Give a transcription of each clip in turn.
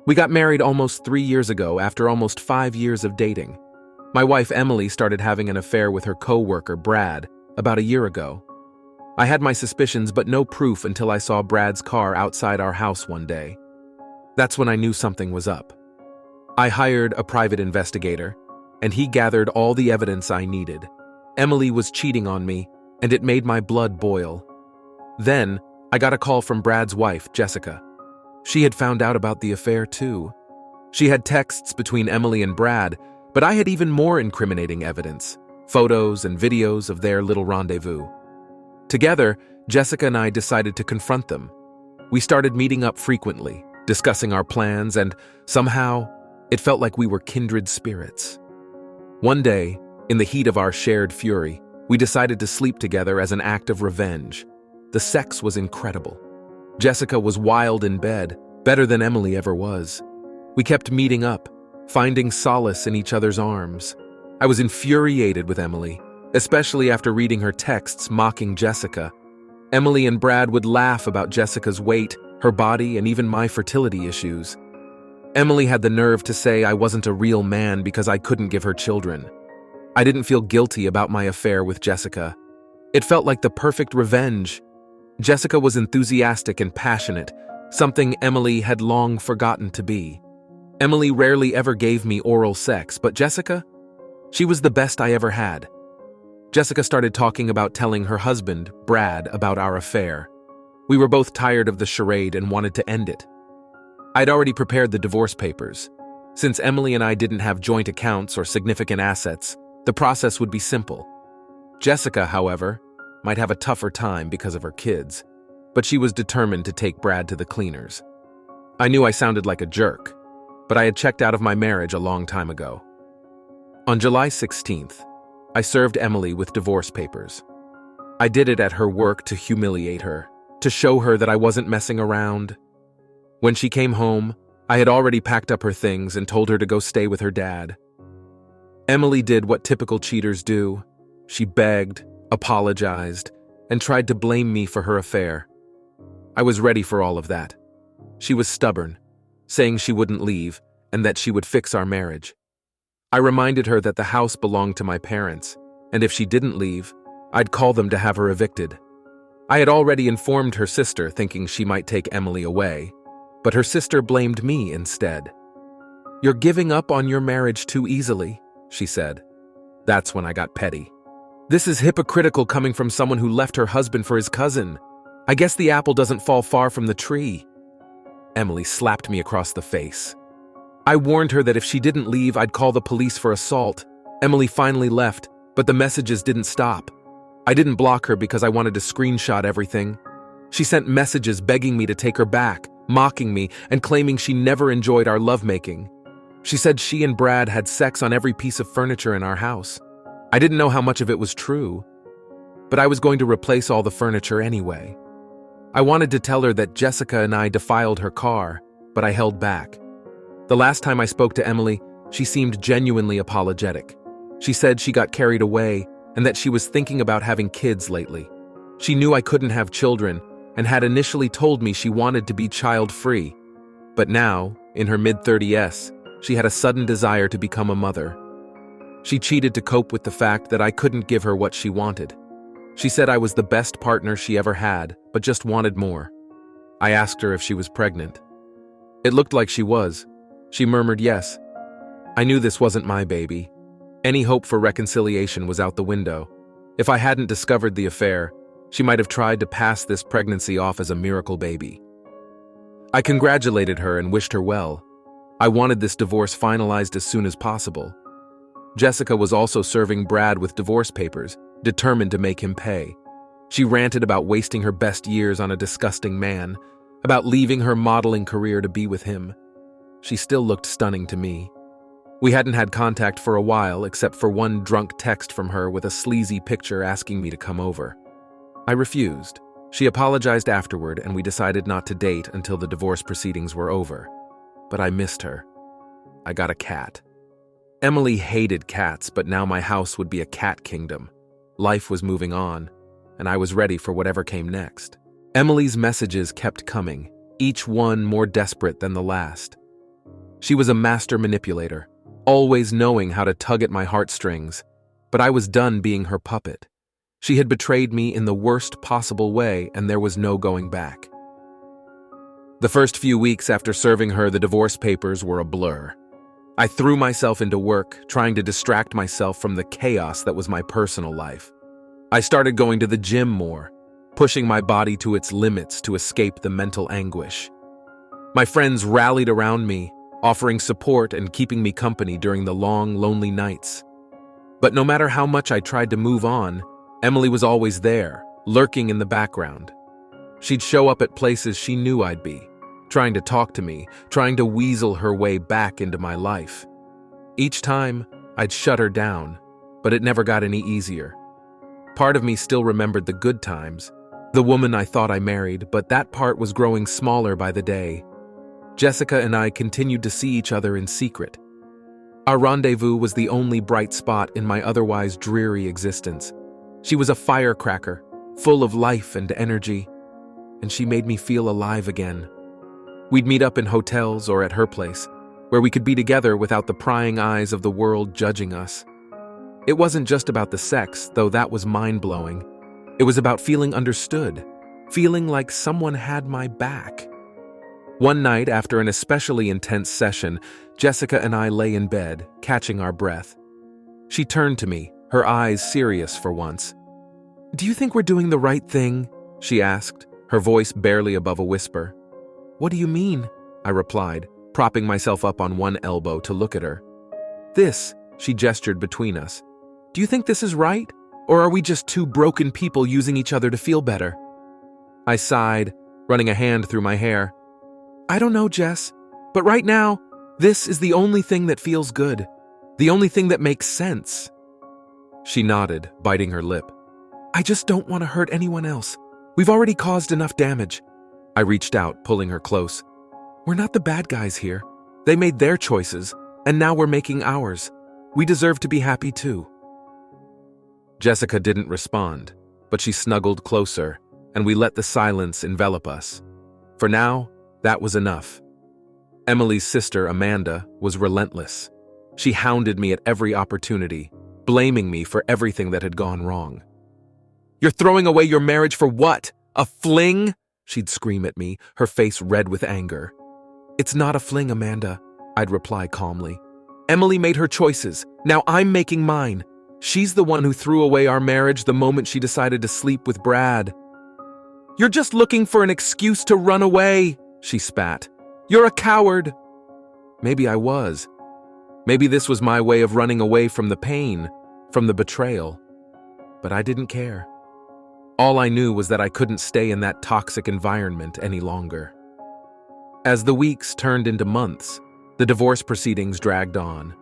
We got married almost 3 years ago after almost 5 years of dating. My wife Emily started having an affair with her coworker Brad about a year ago. I had my suspicions but no proof until I saw Brad's car outside our house one day. That's when I knew something was up. I hired a private investigator, and he gathered all the evidence I needed. Emily was cheating on me, and it made my blood boil. Then, I got a call from Brad's wife, Jessica. She had found out about the affair too. She had texts between Emily and Brad, but I had even more incriminating evidence, photos and videos of their little rendezvous. Together, Jessica and I decided to confront them. We started meeting up frequently, discussing our plans, and somehow, it felt like we were kindred spirits. One day, in the heat of our shared fury, we decided to sleep together as an act of revenge. The sex was incredible. Jessica was wild in bed, better than Emily ever was. We kept meeting up, finding solace in each other's arms. I was infuriated with Emily, especially after reading her texts mocking Jessica. Emily and Brad would laugh about Jessica's weight, her body, and even my fertility issues. Emily had the nerve to say I wasn't a real man because I couldn't give her children. I didn't feel guilty about my affair with Jessica. It felt like the perfect revenge. Jessica was enthusiastic and passionate, something Emily had long forgotten to be. Emily rarely ever gave me oral sex, but Jessica? She was the best I ever had. Jessica started talking about telling her husband, Brad, about our affair. We were both tired of the charade and wanted to end it. I'd already prepared the divorce papers. Since Emily and I didn't have joint accounts or significant assets, the process would be simple. Jessica, however, might have a tougher time because of her kids, but she was determined to take Brad to the cleaners. I knew I sounded like a jerk, but I had checked out of my marriage a long time ago. On July 16th, I served Emily with divorce papers. I did it at her work to humiliate her, to show her that I wasn't messing around. When she came home, I had already packed up her things and told her to go stay with her dad. Emily did what typical cheaters do. She begged, apologized, and tried to blame me for her affair. I was ready for all of that. She was stubborn, saying she wouldn't leave and that she would fix our marriage. I reminded her that the house belonged to my parents, and if she didn't leave, I'd call them to have her evicted. I had already informed her sister, thinking she might take Emily away, but her sister blamed me instead. "You're giving up on your marriage too easily," she said. That's when I got petty. "This is hypocritical coming from someone who left her husband for his cousin. I guess the apple doesn't fall far from the tree." Emily slapped me across the face. I warned her that if she didn't leave, I'd call the police for assault. Emily finally left, but the messages didn't stop. I didn't block her because I wanted to screenshot everything. She sent messages begging me to take her back, mocking me, and claiming she never enjoyed our lovemaking. She said she and Brad had sex on every piece of furniture in our house. I didn't know how much of it was true, but I was going to replace all the furniture anyway. I wanted to tell her that Jessica and I defiled her car, but I held back. The last time I spoke to Emily, she seemed genuinely apologetic. She said she got carried away and that she was thinking about having kids lately. She knew I couldn't have children and had initially told me she wanted to be child-free. But now, in her mid-30s, she had a sudden desire to become a mother. She cheated to cope with the fact that I couldn't give her what she wanted. She said I was the best partner she ever had, but just wanted more. I asked her if she was pregnant. It looked like she was. She murmured yes. I knew this wasn't my baby. Any hope for reconciliation was out the window. If I hadn't discovered the affair, she might have tried to pass this pregnancy off as a miracle baby. I congratulated her and wished her well. I wanted this divorce finalized as soon as possible. Jessica was also serving Brad with divorce papers, determined to make him pay. She ranted about wasting her best years on a disgusting man, about leaving her modeling career to be with him. She still looked stunning to me. We hadn't had contact for a while, except for one drunk text from her with a sleazy picture asking me to come over. I refused. She apologized afterward, and we decided not to date until the divorce proceedings were over. But I missed her. I got a cat. Emily hated cats, but now my house would be a cat kingdom. Life was moving on, and I was ready for whatever came next. Emily's messages kept coming, each one more desperate than the last. She was a master manipulator, always knowing how to tug at my heartstrings, but I was done being her puppet. She had betrayed me in the worst possible way, and there was no going back. The first few weeks after serving her the divorce papers were a blur. I threw myself into work, trying to distract myself from the chaos that was my personal life. I started going to the gym more, pushing my body to its limits to escape the mental anguish. My friends rallied around me, offering support and keeping me company during the long, lonely nights. But no matter how much I tried to move on, Emily was always there, lurking in the background. She'd show up at places she knew I'd be, trying to talk to me, trying to weasel her way back into my life. Each time, I'd shut her down, but it never got any easier. Part of me still remembered the good times, the woman I thought I married, but that part was growing smaller by the day. Jessica and I continued to see each other in secret. Our rendezvous was the only bright spot in my otherwise dreary existence. She was a firecracker, full of life and energy, and she made me feel alive again. We'd meet up in hotels or at her place, where we could be together without the prying eyes of the world judging us. It wasn't just about the sex, though that was mind-blowing. It was about feeling understood, feeling like someone had my back. One night, after an especially intense session, Jessica and I lay in bed, catching our breath. She turned to me, her eyes serious for once. "Do you think we're doing the right thing?" she asked, her voice barely above a whisper. "What do you mean?" I replied, propping myself up on one elbow to look at her. "This," she gestured between us. "Do you think this is right? Or are we just two broken people using each other to feel better?" I sighed, running a hand through my hair. "I don't know, Jess, but right now, this is the only thing that feels good. The only thing that makes sense." She nodded, biting her lip. "I just don't want to hurt anyone else. We've already caused enough damage." I reached out, pulling her close. "We're not the bad guys here. They made their choices, and now we're making ours. We deserve to be happy too." Jessica didn't respond, but she snuggled closer, and we let the silence envelop us. For now, that was enough. Emily's sister, Amanda, was relentless. She hounded me at every opportunity, blaming me for everything that had gone wrong. "You're throwing away your marriage for what? A fling?" she'd scream at me, her face red with anger. "It's not a fling, Amanda," I'd reply calmly. "Emily made her choices. Now I'm making mine. She's the one who threw away our marriage the moment she decided to sleep with Brad." "You're just looking for an excuse to run away," she spat. "You're a coward." Maybe I was. Maybe this was my way of running away from the pain, from the betrayal. But I didn't care. All I knew was that I couldn't stay in that toxic environment any longer. As the weeks turned into months, the divorce proceedings dragged on.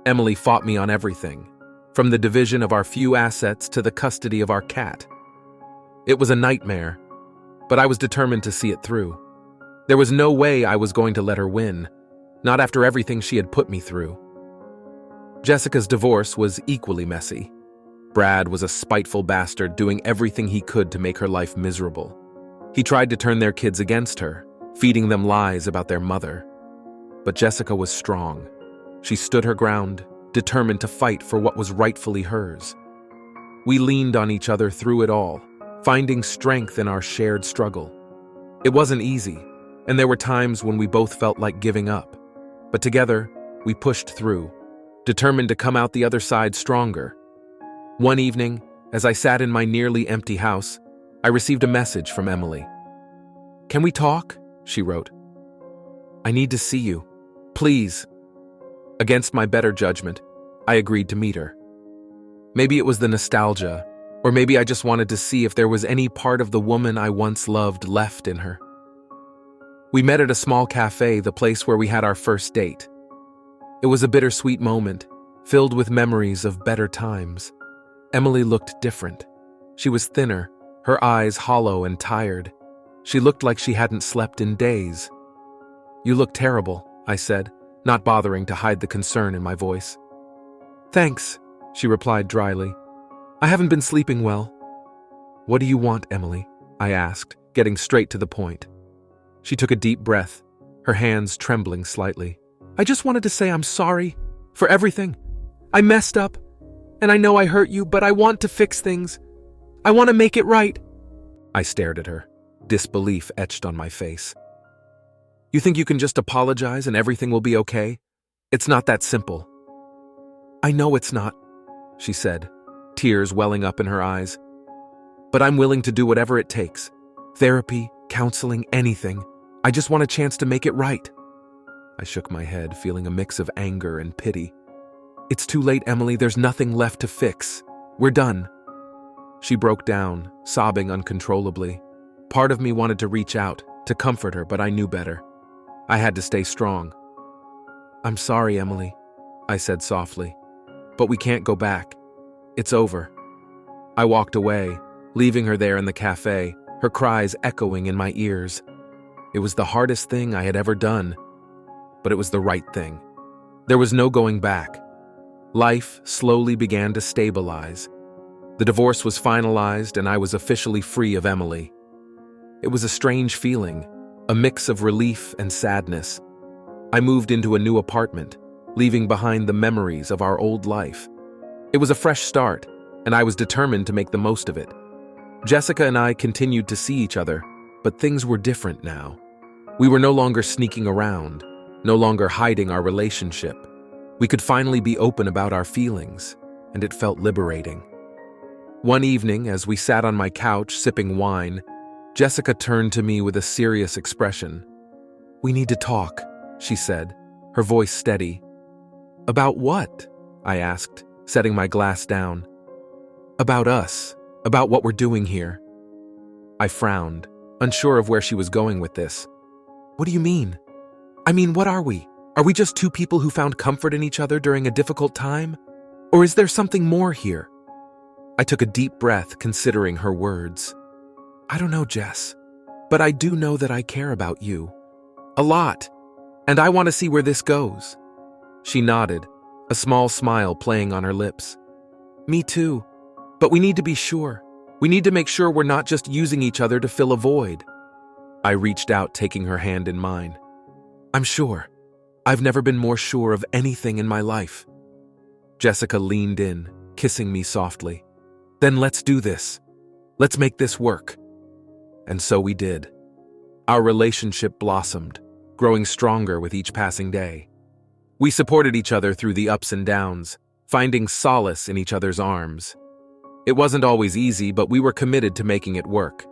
Emily fought me on everything, from the division of our few assets to the custody of our cat. It was a nightmare, but I was determined to see it through. There was no way I was going to let her win, not after everything she had put me through. Jessica's divorce was equally messy. Brad was a spiteful bastard doing everything he could to make her life miserable. He tried to turn their kids against her, feeding them lies about their mother. But Jessica was strong. She stood her ground, determined to fight for what was rightfully hers. We leaned on each other through it all, finding strength in our shared struggle. It wasn't easy, and there were times when we both felt like giving up. But together, we pushed through, determined to come out the other side stronger. One evening, as I sat in my nearly empty house, I received a message from Emily. "Can we talk?" she wrote. "I need to see you. Please." Against my better judgment, I agreed to meet her. Maybe it was the nostalgia, or maybe I just wanted to see if there was any part of the woman I once loved left in her. We met at a small cafe, the place where we had our first date. It was a bittersweet moment, filled with memories of better times. Emily looked different. She was thinner, her eyes hollow and tired. She looked like she hadn't slept in days. "You look terrible," I said, not bothering to hide the concern in my voice. "Thanks," she replied dryly. "I haven't been sleeping well." "What do you want, Emily?" I asked, getting straight to the point. She took a deep breath, her hands trembling slightly. I just wanted to say I'm sorry for everything. I messed up, and I know I hurt you, but I want to fix things. I want to make it right." I stared at her, disbelief etched on my face. "You think you can just apologize and everything will be okay? It's not that simple." "I know it's not," she said, tears welling up in her eyes. "But I'm willing to do whatever it takes. Therapy, counseling, anything. I just want a chance to make it right." I shook my head, feeling a mix of anger and pity. "It's too late, Emily. There's nothing left to fix. We're done." She broke down, sobbing uncontrollably. Part of me wanted to reach out, to comfort her, but I knew better. I had to stay strong. "I'm sorry, Emily," I said softly. "But we can't go back. It's over." I walked away, leaving her there in the cafe, her cries echoing in my ears. It was the hardest thing I had ever done, but it was the right thing. There was no going back. Life slowly began to stabilize. The divorce was finalized, and I was officially free of Emily. It was a strange feeling, a mix of relief and sadness. I moved into a new apartment, leaving behind the memories of our old life. It was a fresh start, and I was determined to make the most of it. Jessica and I continued to see each other, but things were different now. We were no longer sneaking around, no longer hiding our relationship. We could finally be open about our feelings, and it felt liberating. One evening, as we sat on my couch sipping wine, Jessica turned to me with a serious expression. "We need to talk," she said, her voice steady. "About what?" I asked, setting my glass down. "About us, about what we're doing here." I frowned, unsure of where she was going with this. "What do you mean? I mean, what are we? Are we just two people who found comfort in each other during a difficult time? Or is there something more here?" I took a deep breath, considering her words. "I don't know, Jess, but I do know that I care about you. A lot. And I want to see where this goes." She nodded, a small smile playing on her lips. "Me too. But we need to be sure. We need to make sure we're not just using each other to fill a void." I reached out, taking her hand in mine. "I'm sure. I've never been more sure of anything in my life." Jessica leaned in, kissing me softly. "Then let's do this. Let's make this work." And so we did. Our relationship blossomed, growing stronger with each passing day. We supported each other through the ups and downs, finding solace in each other's arms. It wasn't always easy, but we were committed to making it work.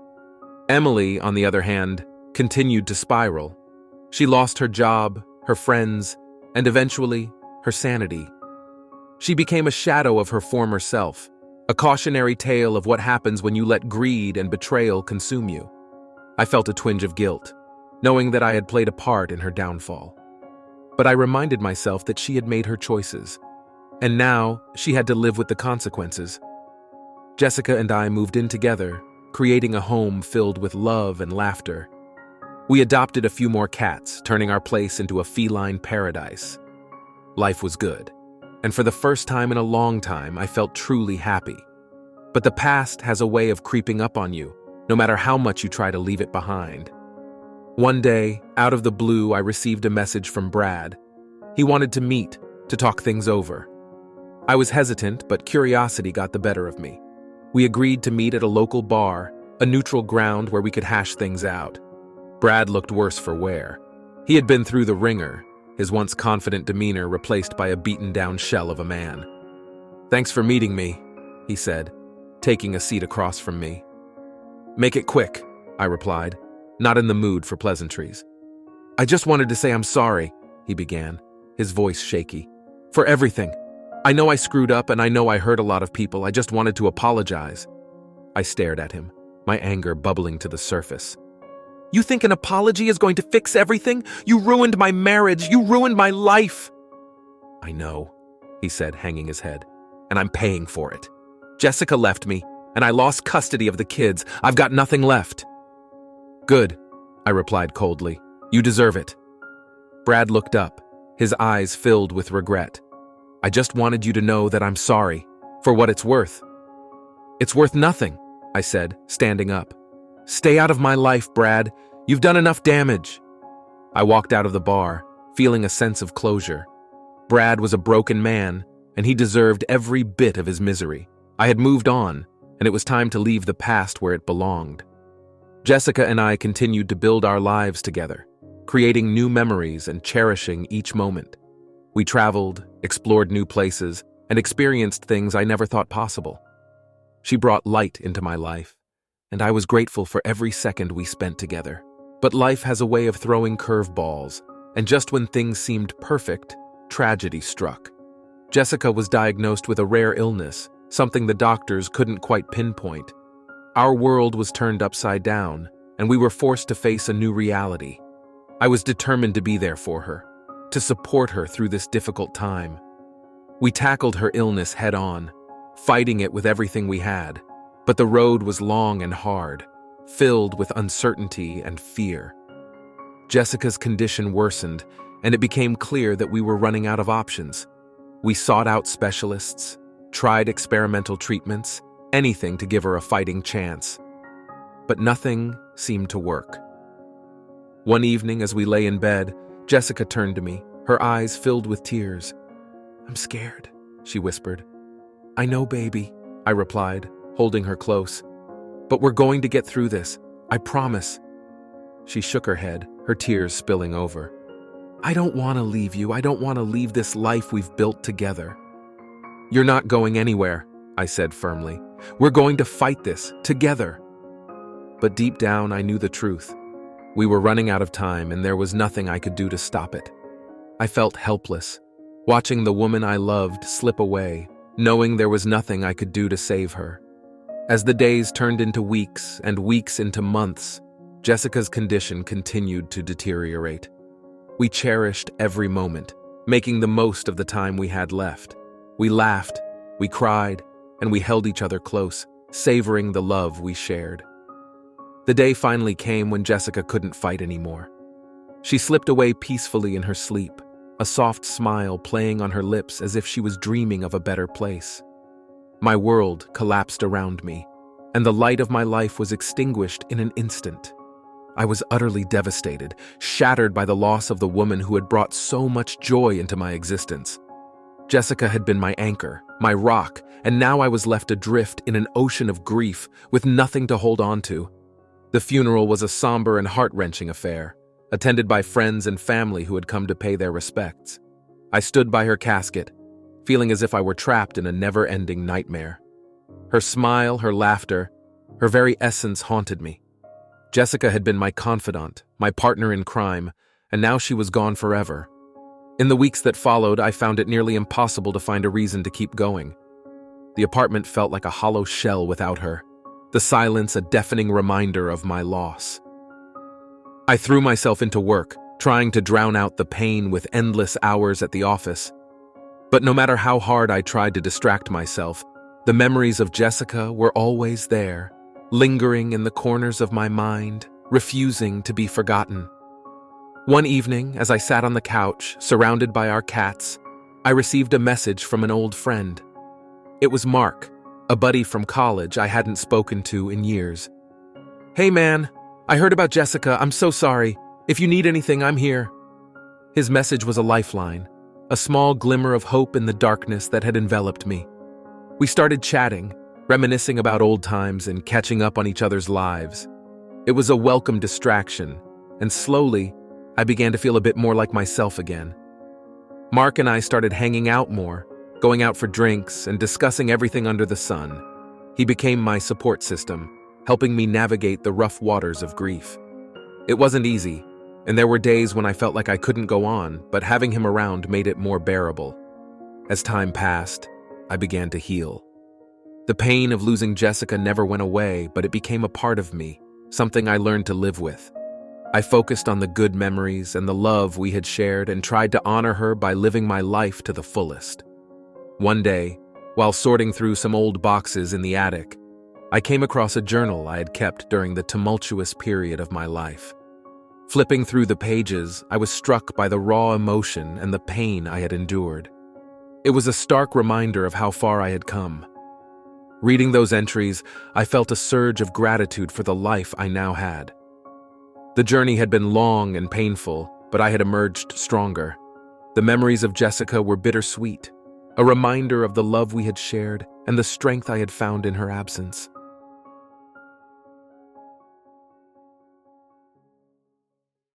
Emily, on the other hand, continued to spiral. She lost her job, her friends, and eventually, her sanity. She became a shadow of her former self, a cautionary tale of what happens when you let greed and betrayal consume you. I felt a twinge of guilt, knowing that I had played a part in her downfall. But I reminded myself that she had made her choices, and now she had to live with the consequences. Jessica and I moved in together, creating a home filled with love and laughter. We adopted a few more cats, turning our place into a feline paradise. Life was good, and for the first time in a long time, I felt truly happy. But the past has a way of creeping up on you, no matter how much you try to leave it behind. One day, out of the blue, I received a message from Brad. He wanted to meet, to talk things over. I was hesitant, but curiosity got the better of me. We agreed to meet at a local bar, a neutral ground where we could hash things out. Brad looked worse for wear. He had been through the ringer, his once confident demeanor replaced by a beaten-down shell of a man. "Thanks for meeting me," he said, taking a seat across from me. "Make it quick," I replied, not in the mood for pleasantries. "I just wanted to say I'm sorry," he began, his voice shaky. "For everything. I know I screwed up and I know I hurt a lot of people. I just wanted to apologize." I stared at him, my anger bubbling to the surface. "You think an apology is going to fix everything? You ruined my marriage. You ruined my life." "I know," he said, hanging his head, "and I'm paying for it. Jessica left me, and I lost custody of the kids. I've got nothing left." "Good," I replied coldly. "You deserve it." Brad looked up, his eyes filled with regret. "I just wanted you to know that I'm sorry, for what it's worth." "It's worth nothing," I said, standing up. "Stay out of my life, Brad. You've done enough damage." I walked out of the bar, feeling a sense of closure. Brad was a broken man, and he deserved every bit of his misery. I had moved on, and it was time to leave the past where it belonged. Jessica and I continued to build our lives together, creating new memories and cherishing each moment. We traveled, explored new places, and experienced things I never thought possible. She brought light into my life, and I was grateful for every second we spent together. But life has a way of throwing curveballs, and just when things seemed perfect, tragedy struck. Jessica was diagnosed with a rare illness, something the doctors couldn't quite pinpoint. Our world was turned upside down, and we were forced to face a new reality. I was determined to be there for her, to support her through this difficult time. We tackled her illness head-on, fighting it with everything we had. But the road was long and hard, filled with uncertainty and fear. Jessica's condition worsened, and it became clear that we were running out of options. We sought out specialists, tried experimental treatments, anything to give her a fighting chance. But nothing seemed to work. One evening, as we lay in bed, Jessica turned to me, her eyes filled with tears. "I'm scared," she whispered. "I know, baby," I replied, holding her close. "But we're going to get through this, I promise." She shook her head, her tears spilling over. "I don't want to leave you. I don't want to leave this life we've built together." "You're not going anywhere," I said firmly. "We're going to fight this, together." But deep down, I knew the truth. We were running out of time, and there was nothing I could do to stop it. I felt helpless, watching the woman I loved slip away, knowing there was nothing I could do to save her. As the days turned into weeks and weeks into months, Jessica's condition continued to deteriorate. We cherished every moment, making the most of the time we had left. We laughed, we cried, and we held each other close, savoring the love we shared. The day finally came when Jessica couldn't fight anymore. She slipped away peacefully in her sleep, a soft smile playing on her lips as if she was dreaming of a better place. My world collapsed around me, and the light of my life was extinguished in an instant. I was utterly devastated, shattered by the loss of the woman who had brought so much joy into my existence. Jessica had been my anchor, my rock, and now I was left adrift in an ocean of grief with nothing to hold on to. The funeral was a somber and heart-wrenching affair, attended by friends and family who had come to pay their respects. I stood by her casket, feeling as if I were trapped in a never-ending nightmare. Her smile, her laughter, her very essence haunted me. Jessica had been my confidant, my partner in crime, and now she was gone forever. In the weeks that followed, I found it nearly impossible to find a reason to keep going. The apartment felt like a hollow shell without her, the silence a deafening reminder of my loss. I threw myself into work, trying to drown out the pain with endless hours at the office. But no matter how hard I tried to distract myself, the memories of Jessica were always there, lingering in the corners of my mind, refusing to be forgotten. One evening, as I sat on the couch, surrounded by our cats, I received a message from an old friend. It was Mark, a buddy from college I hadn't spoken to in years. "Hey man, I heard about Jessica. I'm so sorry. If you need anything, I'm here." His message was a lifeline, a small glimmer of hope in the darkness that had enveloped me. We started chatting, reminiscing about old times and catching up on each other's lives. It was a welcome distraction, and slowly, I began to feel a bit more like myself again. Mark and I started hanging out more, going out for drinks and discussing everything under the sun. He became my support system, helping me navigate the rough waters of grief. It wasn't easy, and there were days when I felt like I couldn't go on, but having him around made it more bearable. As time passed, I began to heal. The pain of losing Jessica never went away, but it became a part of me, something I learned to live with. I focused on the good memories and the love we had shared and tried to honor her by living my life to the fullest. One day, while sorting through some old boxes in the attic, I came across a journal I had kept during the tumultuous period of my life. Flipping through the pages, I was struck by the raw emotion and the pain I had endured. It was a stark reminder of how far I had come. Reading those entries, I felt a surge of gratitude for the life I now had. The journey had been long and painful, but I had emerged stronger. The memories of Jessica were bittersweet, a reminder of the love we had shared and the strength I had found in her absence.